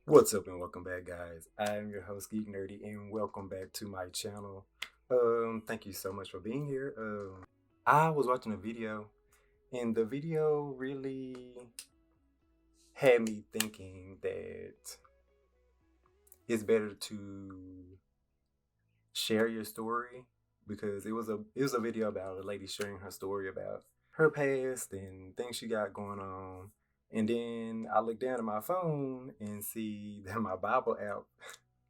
What's up and welcome back, guys. I am your host GeekNerdy and welcome back to my channel. Thank you so much for being here. I was watching a video and the video really had me thinking that it's better to share your story because it was a video about a lady sharing her story about her past and things she got going on. And then I look down at my phone and see that my Bible app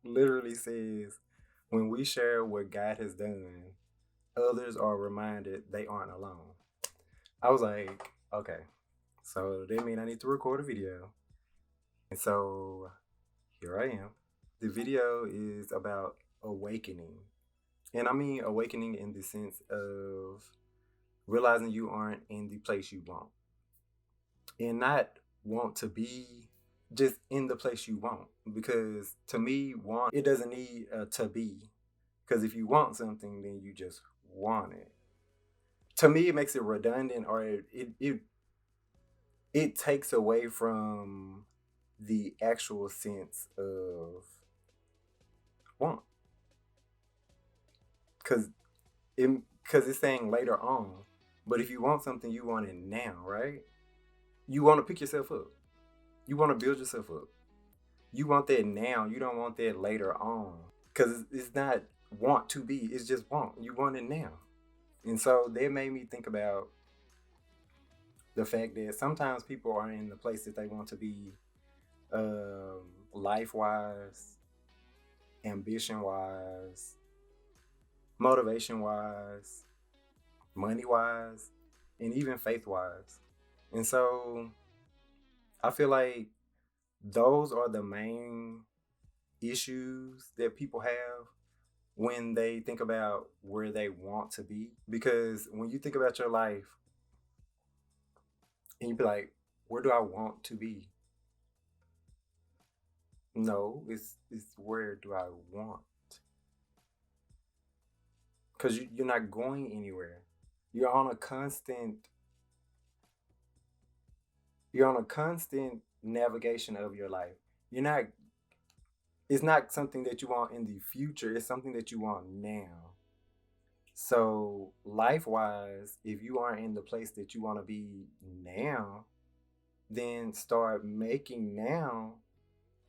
literally says, when we share what God has done, others are reminded they aren't alone. I was like, okay, so that means I need to record a video. And so here I am. The video is about awakening. And I mean awakening in the sense of realizing you aren't in the place you want. And not want to be just in the place you want. Because to me, want, it doesn't need a to be. Because if you want something, then you just want it. To me, it makes it redundant, or it takes away from the actual sense of want. Because it's saying later on. But if you want something, you want it now, right? You want to pick yourself up. You want to build yourself up. You want that now. You don't want that later on. Because it's not want to be, it's just want. You want it now. And so that made me think about the fact that sometimes people aren't in the place that they want to be, life wise, ambition wise, motivation wise, money wise, and even faith wise. And so I feel like those are the main issues that people have when they think about where they want to be. Because when you think about your life and you be like, where do I want to be? No, it's where do I want? Because you're not going anywhere. You're on a constant you're on a constant navigation of your life. You're not It's not something that you want in the future, it's something that you want now. So, life wise, if you aren't in the place that you want to be now, then start making now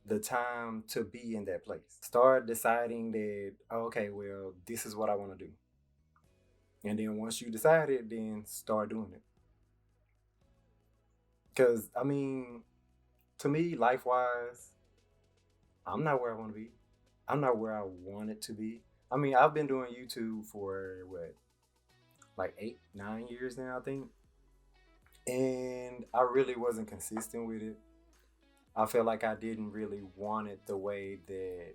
the time to be in that place. Start deciding that, okay, well, this is what I want to do. And then once you decide it, then start doing it. Because, I mean, to me, life wise, I'm not where I want to be. I'm not where I want it to be. I mean, I've been doing YouTube for what, like 8, 9 years now, I think. And I really wasn't consistent with it. I felt like I didn't really want it the way that,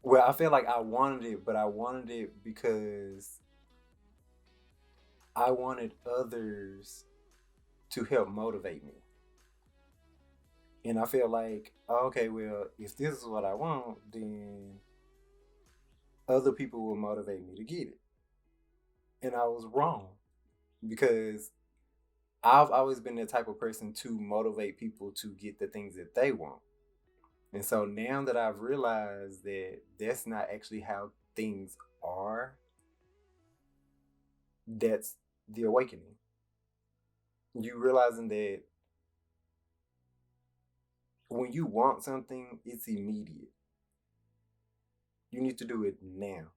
well, I felt like I wanted it, but I wanted it because I wanted others to help motivate me. And I feel like, okay, well, if this is what I want, then other people will motivate me to get it. And I was wrong because I've always been the type of person to motivate people to get the things that they want. And so now that I've realized that that's not actually how things are, that's the awakening. You realizing that when you want something, it's immediate. You need to do it now.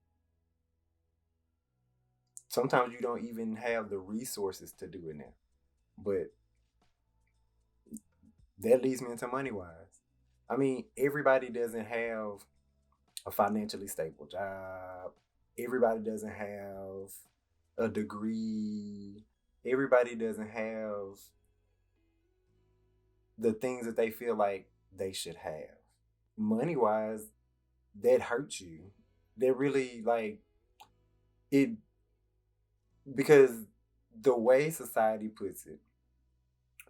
Sometimes you don't even have the resources to do it now. But that leads me into money wise. I mean, everybody doesn't have a financially stable job. Everybody doesn't have a degree. Everybody doesn't have the things that they feel like they should have. Money wise, that hurts you. That really, like, it, because the way society puts it,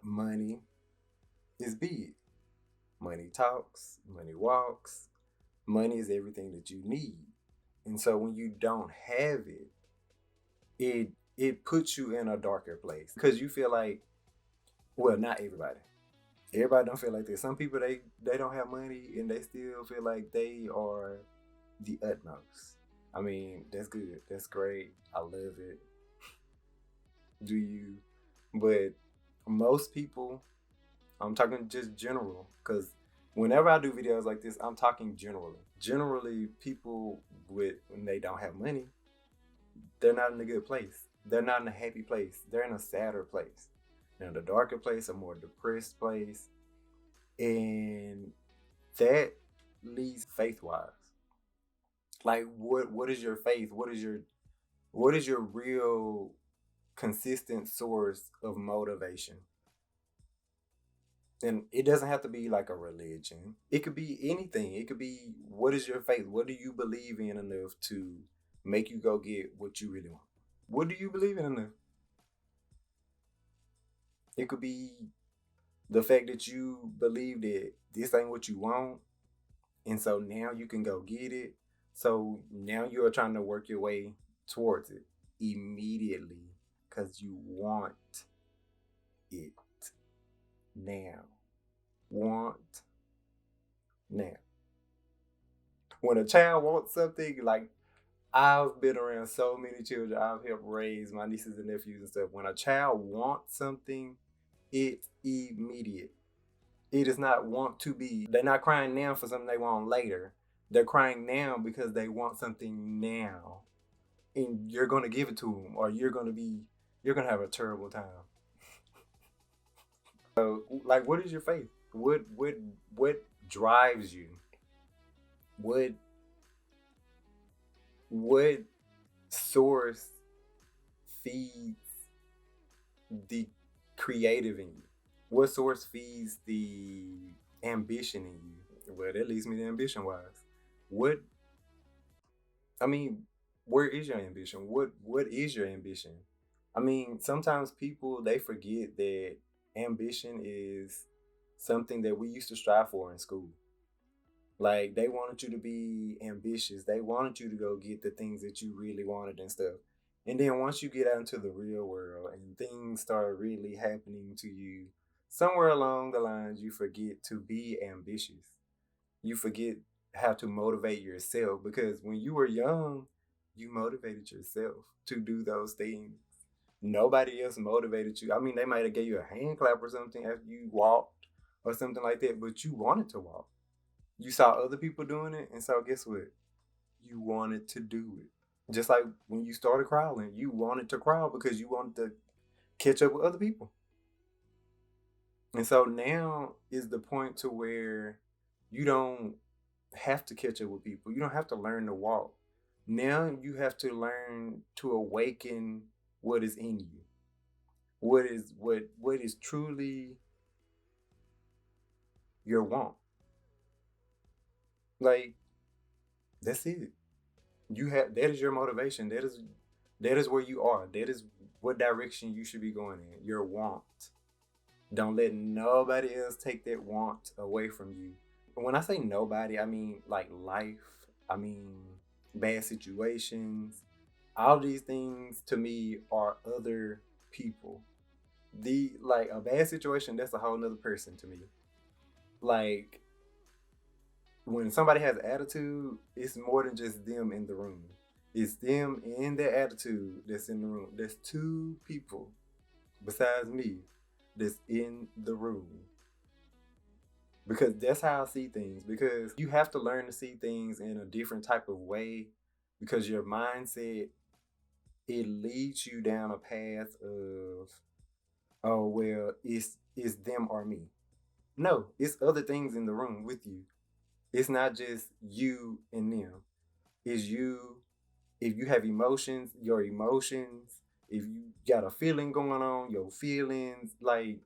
money is big. Money talks, money walks, money is everything that you need. And so when you don't have it, it puts you in a darker place because you feel like, well, not everybody. Everybody don't feel like that. Some people they don't have money and they still feel like they are the utmost. I mean, that's good. That's great. I love it. Do you? But most people, I'm talking just general, because whenever I do videos like this, I'm talking generally. Generally, people with when they don't have money, they're not in a good place. They're not in a happy place. They're in a sadder place. They're in a darker place, a more depressed place, and that leads faith wise. Like, what is your faith? What is your real consistent source of motivation? And it doesn't have to be like a religion. It could be anything. It could be, what is your faith? What do you believe in enough to make you go get what you really want? What do you believe in enough? It could be the fact that you believe that this ain't what you want, and so now you can go get it. So now you're trying to work your way towards it immediately because you want it now. Want now. When a child wants something, like, I've been around so many children, I've helped raise my nieces and nephews and stuff. When a child wants something, it's immediate. It does not want to be. They're not crying now for something they want later. They're crying now because they want something now, and you're gonna give it to them, or you're gonna have a terrible time. So, like, what is your faith? What drives you? What what source feeds the creative in you? What source feeds the ambition in you? Well, that leads me to ambition wise. What I mean, where is your ambition? What is your ambition? I mean, sometimes people they forget that ambition is something that we used to strive for in school. Like, they wanted you to be ambitious. They wanted you to go get the things that you really wanted and stuff. And then once you get out into the real world and things start really happening to you, somewhere along the lines you forget to be ambitious. You forget how to motivate yourself, because when you were young, you motivated yourself to do those things. Nobody else motivated you. I mean, they might have gave you a hand clap or something after you walked or something like that, but you wanted to walk. You saw other people doing it, and so guess what? You wanted to do it. Just like when you started crawling, you wanted to crawl because you wanted to catch up with other people. And so now is the point to where you don't have to catch up with people. You don't have to learn to walk. Now you have to learn to awaken what is in you. What is truly your want. Like, that's it. You have that is your motivation. That is where you are. That is what direction you should be going in. Your want. Don't let nobody else take that want away from you. When I say nobody, I mean like life. I mean bad situations. All these things to me are other people. The like a bad situation, that's a whole nother person to me. Like, when somebody has attitude, it's more than just them in the room. It's them and their attitude that's in the room. There's two people besides me that's in the room. Because that's how I see things. Because you have to learn to see things in a different type of way. Because your mindset, it leads you down a path of, oh well, it's them or me. No, it's other things in the room with you. It's not just you and them. It's you. If you have emotions, your emotions. If you got a feeling going on, your feelings. Like,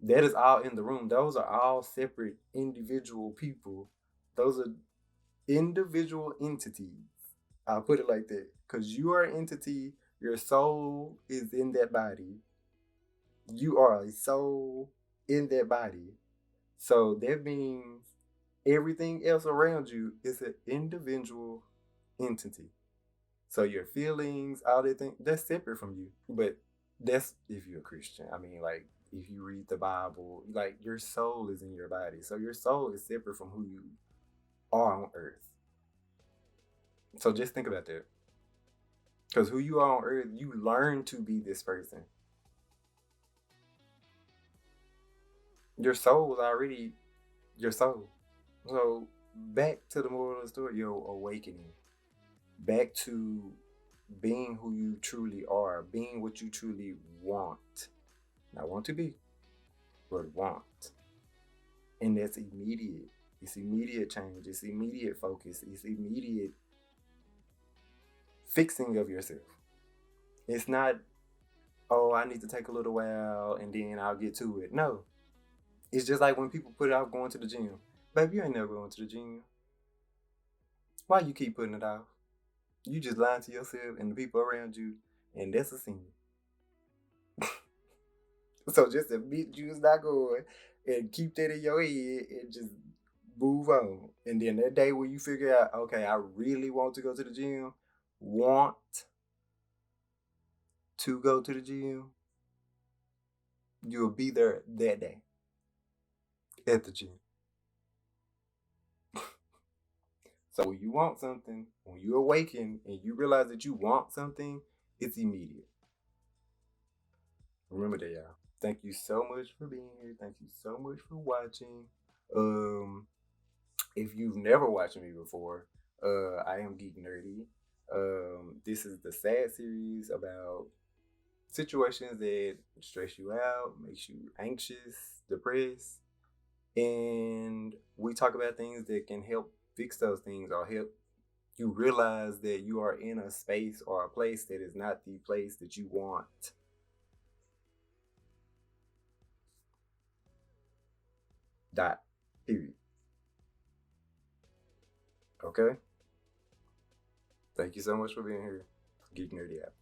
that is all in the room. Those are all separate individual people. Those are individual entities. I'll put it like that. Because you are an entity, your soul is in that body. You are a soul in that body. So that means everything else around you is an individual entity. So your feelings, all that thing, that's separate from you. But that's if you're a Christian. I mean, like, if you read the Bible, like your soul is in your body. So your soul is separate from who you are on earth. So just think about that. Because who you are on earth, you learn to be this person. Your soul was already your soul. So back to the moral of the story, your awakening. Back to being who you truly are, being what you truly want. Not want to be, but want. And that's immediate. It's immediate change. It's immediate focus. It's immediate fixing of yourself. It's not, oh, I need to take a little while and then I'll get to it. No. It's just like when people put it off going to the gym. Baby, you ain't never going to the gym. Why you keep putting it off? You just lying to yourself and the people around you, and that's a sin. So just admit you is not going and keep that in your head and just move on. And then that day when you figure out, okay, I really want to go to the gym, want to go to the gym, you'll be there that day at the gym. So when you want something, when you awaken and you realize that you want something, it's immediate. Remember that, y'all. Thank you so much for being here. Thank you so much for watching. Um, if you've never watched me before, I am GeekNerdy. This is the S.A.D series about situations that stress you out, makes you anxious, depressed, and we talk about things that can help fix those things or help you realize that you are in a space or a place that is not the place that you want. Dot. Period. Okay? Thank you so much for being here. GeekNerdy out.